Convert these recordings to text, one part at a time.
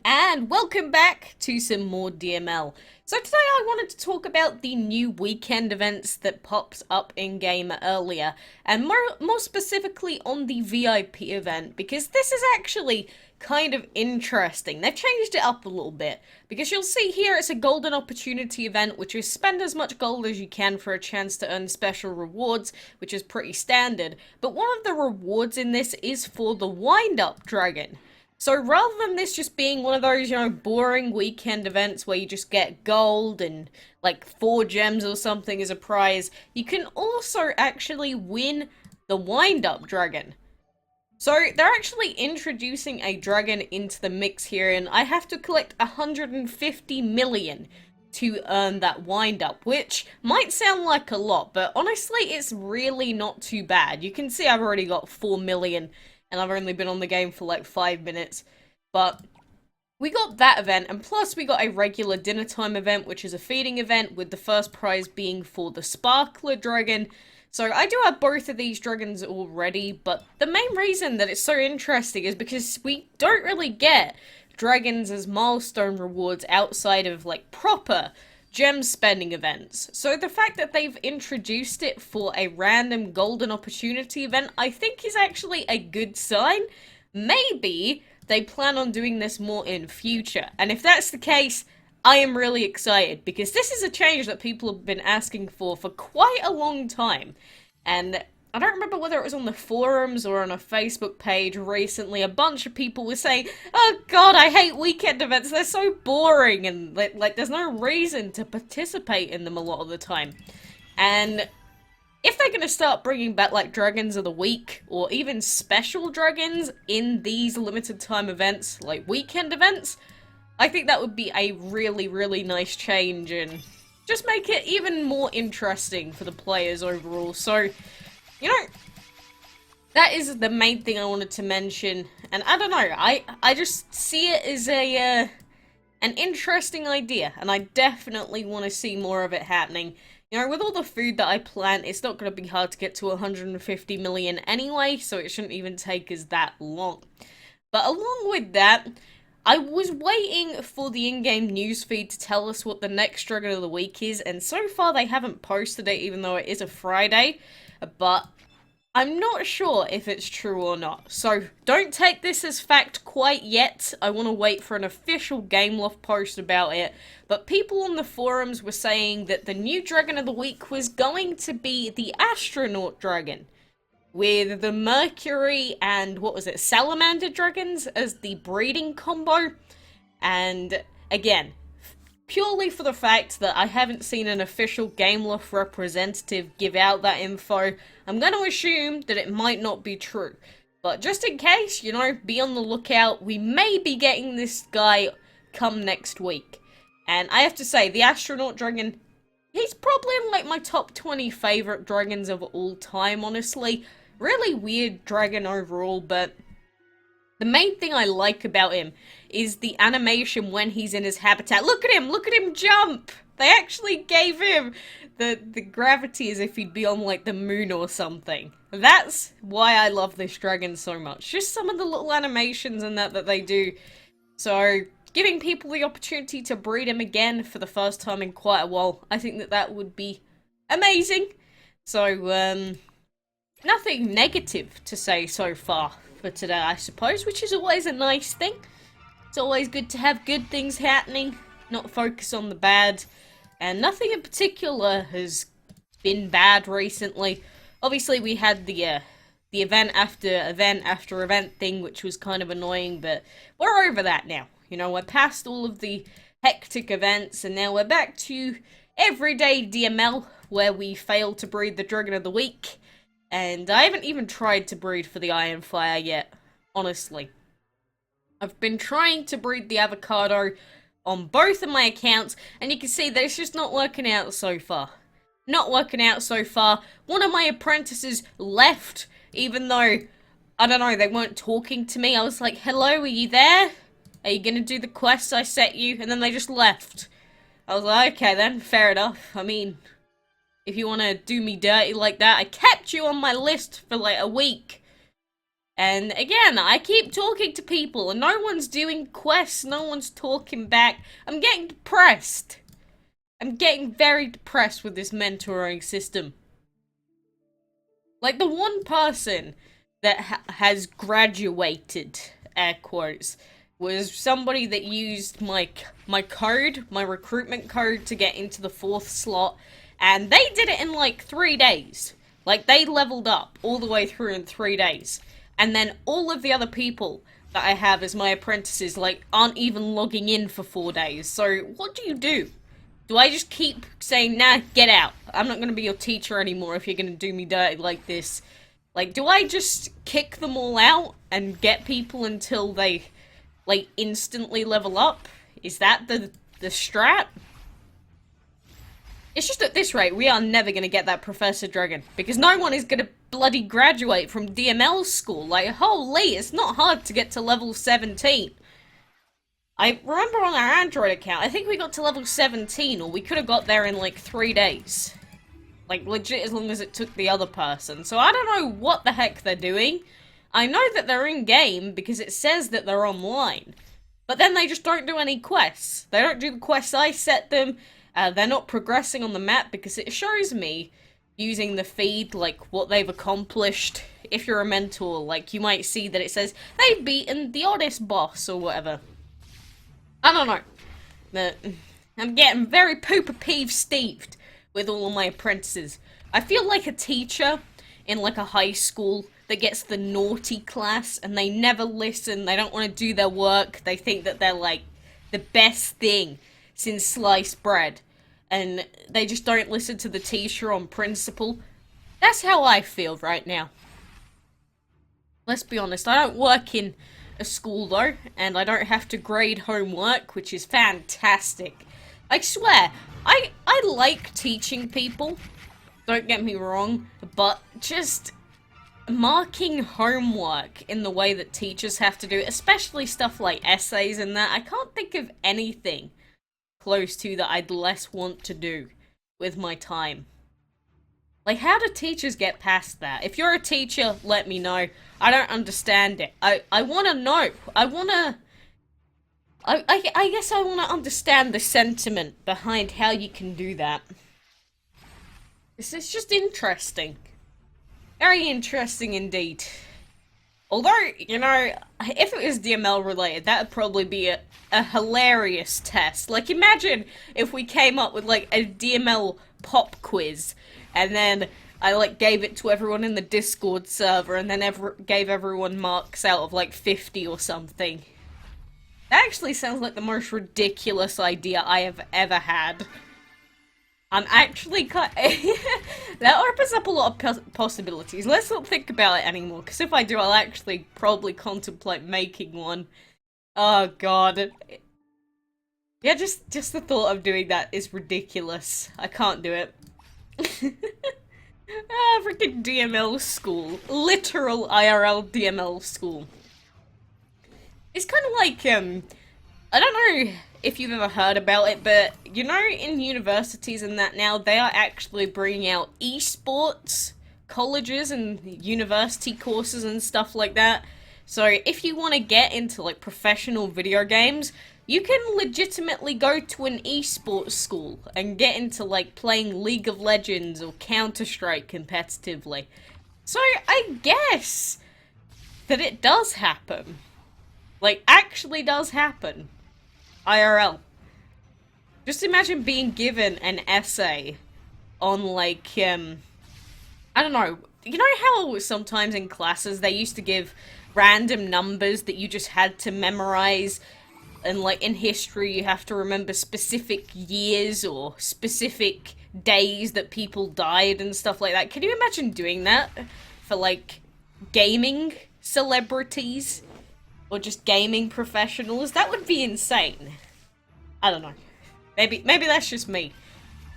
and welcome back to some more DML. So today I wanted to talk about the new weekend events that popped up in-game earlier, and more specifically on the VIP event, because this is actually kind of interesting. They've changed it up a little bit, because you'll see here it's a golden opportunity event, which is spend as much gold as you can for a chance to earn special rewards, which is pretty standard, but one of the rewards in this is for the wind-up dragon. So rather than this just being one of those, boring weekend events where you just get gold and like 4 gems or something as a prize, you can also actually win the wind-up dragon. So they're actually introducing a dragon into the mix here, and I have to collect 150 million to earn that wind-up, which might sound like a lot, but honestly it's really not too bad. You can see I've already got 4 million and I've only been on the game for like 5 minutes. But we got that event, and plus we got a regular dinner time event, which is a feeding event, with the first prize being for the sparkler dragon. So I do have both of these dragons already, but the main reason that it's so interesting is because we don't really get dragons as milestone rewards outside of like proper gem spending events. So the fact that they've introduced it for a random golden opportunity event, I think is actually a good sign. Maybe they plan on doing this more in future. And if that's the case, I am really excited, because this is a change that people have been asking for quite a long time. And I don't remember whether it was on the forums or on a Facebook page recently, a bunch of people were saying, oh god, I hate weekend events, they're so boring, and like there's no reason to participate in them a lot of the time. And if they're gonna start bringing back like dragons of the week, or even special dragons in these limited time events, like weekend events, I think that would be a really, really nice change, and just make it even more interesting for the players overall. So, that is the main thing I wanted to mention, and I don't know, I just see it as an interesting idea, and I definitely want to see more of it happening. With all the food that I plant, it's not going to be hard to get to 150 million anyway, so it shouldn't even take us that long. But along with that, I was waiting for the in-game newsfeed to tell us what the next Dragon of the Week is, and so far they haven't posted it, even though it is a Friday, but I'm not sure if it's true or not, so don't take this as fact quite yet. I want to wait for an official Gameloft post about it, but people on the forums were saying that the new Dragon of the Week was going to be the Astronaut Dragon, with the Mercury and, what was it, Salamander Dragons as the breeding combo. And again, purely for the fact that I haven't seen an official Gameloft representative give out that info, I'm going to assume that it might not be true. But just in case, be on the lookout. We may be getting this guy come next week. And I have to say, the Astronaut Dragon, he's probably in like my top 20 favorite dragons of all time, honestly. Really weird dragon overall, but the main thing I like about him is the animation when he's in his habitat. Look at him jump! They actually gave him the gravity as if he'd be on like the moon or something. That's why I love this dragon so much. Just some of the little animations and that they do. So, giving people the opportunity to breed him again for the first time in quite a while, I think that would be amazing. So, nothing negative to say so far for today, I suppose, which is always a nice thing. It's always good to have good things happening, not focus on the bad, and nothing in particular has been bad recently. Obviously, we had the event after event after event thing, which was kind of annoying, but we're over that now. We're past all of the hectic events, and now we're back to everyday DML, where we failed to breed the Dragon of the Week. And I haven't even tried to breed for the Iron Fire yet, honestly. I've been trying to breed the avocado on both of my accounts, and you can see that it's just not working out so far. Not working out so far. One of my apprentices left, even though, I don't know, they weren't talking to me. I was like, hello, are you there? Are you gonna do the quests I set you? And then they just left. I was like, okay then, fair enough. I mean, if you want to do me dirty like that, I kept you on my list for like a week. And again, I keep talking to people and no one's doing quests, no one's talking back. I'm getting depressed. I'm getting very depressed with this mentoring system. Like, the one person that has graduated, air quotes, was somebody that used my code, my recruitment code, to get into the 4th slot, and they did it in like 3 days. Like, they leveled up all the way through in 3 days. And then all of the other people that I have as my apprentices, like, aren't even logging in for 4 days. So, what do? Do I just keep saying, nah, get out? I'm not gonna be your teacher anymore if you're gonna do me dirty like this. Like, do I just kick them all out and get people until they, like, instantly level up? Is that the strat? It's just at this rate, we are never gonna get that Professor Dragon, because no one is gonna bloody graduate from DML school. Like, holy, it's not hard to get to level 17. I remember on our Android account, I think we got to level 17, or we could have got there in like 3 days. Like, legit, as long as it took the other person. So I don't know what the heck they're doing. I know that they're in-game, because it says that they're online. But then they just don't do any quests. They don't do the quests I set them. They're not progressing on the map, because it shows me, using the feed, like, what they've accomplished. If you're a mentor, like, you might see that it says, they've beaten the oddest boss, or whatever. I don't know. But I'm getting very pooper peeve-steeved with all of my apprentices. I feel like a teacher in, like, a high school that gets the naughty class, and they never listen, they don't want to do their work, they think that they're, like, the best thing since sliced bread, and they just don't listen to the teacher on principle. That's how I feel right now. Let's be honest, I don't work in a school though, and I don't have to grade homework, which is fantastic. I swear, I like teaching people, don't get me wrong, but just marking homework in the way that teachers have to do it, especially stuff like essays and that, I can't think of anything close to that I'd less want to do with my time. Like, how do teachers get past that? If you're a teacher, let me know. I don't understand it. I want to know. I guess I want to understand the sentiment behind how you can do that. It's just interesting. Very interesting indeed. Although, you know, if it was DML related, that would probably be a hilarious test. Like, imagine if we came up with, like, a DML pop quiz, and then I, like, gave it to everyone in the Discord server, and then gave everyone marks out of, like, 50 or something. That actually sounds like the most ridiculous idea I have ever had. I'm actually that opens up a lot of possibilities. Let's not think about it anymore, because if I do, I'll actually probably contemplate making one. Oh god. Yeah, just the thought of doing that is ridiculous. I can't do it. Ah, freaking DML school. Literal IRL DML school. It's kind of like, I don't know if you've ever heard about it, but you know, in universities and that now, they are actually bringing out eSports colleges and university courses and stuff like that. So if you want to get into, like, professional video games, you can legitimately go to an eSports school and get into, like, playing League of Legends or Counter-Strike competitively. So I guess that it does happen. Like, actually does happen. IRL. Just imagine being given an essay on, like, I don't know. You know how sometimes in classes they used to give random numbers that you just had to memorize? And, like, in history you have to remember specific years or specific days that people died and stuff like that. Can you imagine doing that for, like, gaming celebrities? Or just gaming professionals? That would be insane. I don't know. Maybe that's just me.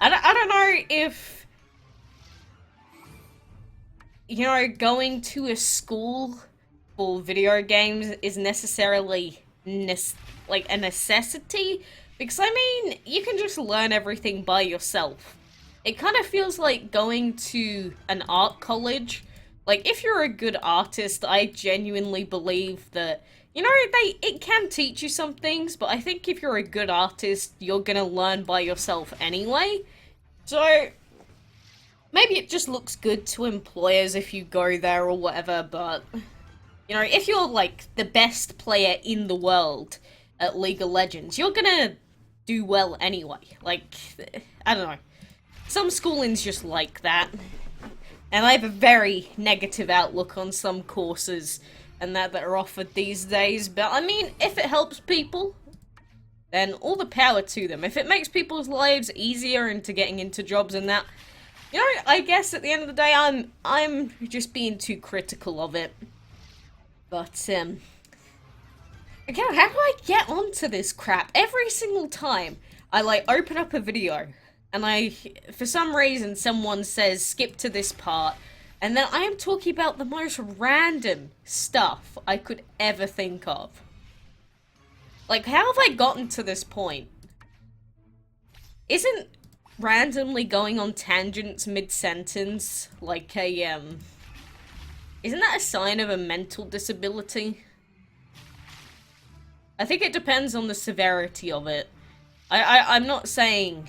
I don't know if, you know, going to a school for video games is necessarily like a necessity, because I mean, you can just learn everything by yourself. It kind of feels like going to an art college Like, if you're a good artist, I genuinely believe that, you know, it can teach you some things, but I think if you're a good artist, you're gonna learn by yourself anyway. So, maybe it just looks good to employers if you go there or whatever, but, you know, if you're, like, the best player in the world at League of Legends, you're gonna do well anyway. Like, I don't know. Some schooling's just like that. And I have a very negative outlook on some courses and that are offered these days. But I mean, if it helps people, then all the power to them. If it makes people's lives easier into getting into jobs and that, you know, I guess at the end of the day, I'm just being too critical of it. But again, how do I get onto this crap? Every single time I like open up a video and for some reason, someone says, skip to this part, and then I am talking about the most random stuff I could ever think of. Like, how have I gotten to this point? Isn't randomly going on tangents mid-sentence like a, isn't that a sign of a mental disability? I think it depends on the severity of it. I'm not saying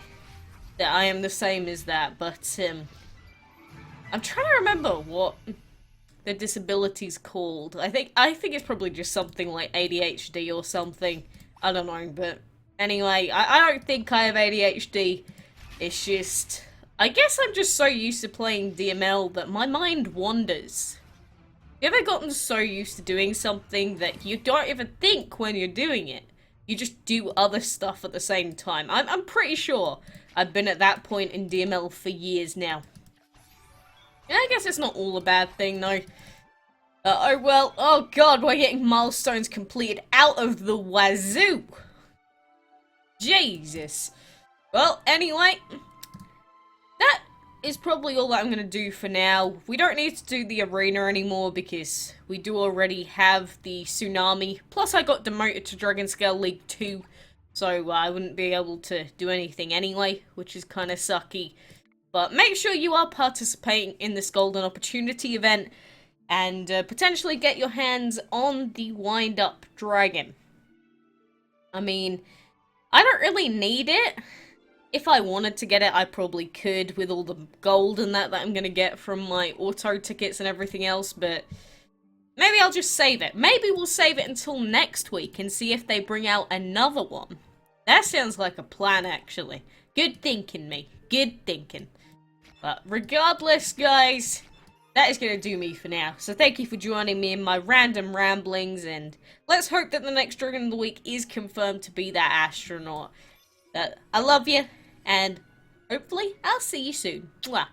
that I am the same as that, but I'm trying to remember what the disability's called. I think it's probably just something like ADHD or something. I don't know, but anyway, I don't think I have ADHD. It's just, I guess I'm just so used to playing DML that my mind wanders. You ever gotten so used to doing something that you don't even think when you're doing it? You just do other stuff at the same time. I'm pretty sure I've been at that point in DML for years now. And I guess it's not all a bad thing, though. Oh well, oh god, we're getting milestones completed out of the wazoo. Jesus. Well, anyway, that is probably all that I'm going to do for now. We don't need to do the arena anymore because we do already have the tsunami. Plus, I got demoted to Dragon Scale League 2, so I wouldn't be able to do anything anyway, which is kind of sucky. But make sure you are participating in this Golden Opportunity event and potentially get your hands on the Wind-Up Dragon. I mean, I don't really need it. If I wanted to get it, I probably could with all the gold and that I'm going to get from my auto tickets and everything else, but maybe I'll just save it. Maybe we'll save it until next week and see if they bring out another one. That sounds like a plan, actually. Good thinking, me. Good thinking. But regardless, guys, that is going to do me for now. So thank you for joining me in my random ramblings, and let's hope that the next Dragon of the Week is confirmed to be that astronaut. I love you, and hopefully I'll see you soon. Mwah.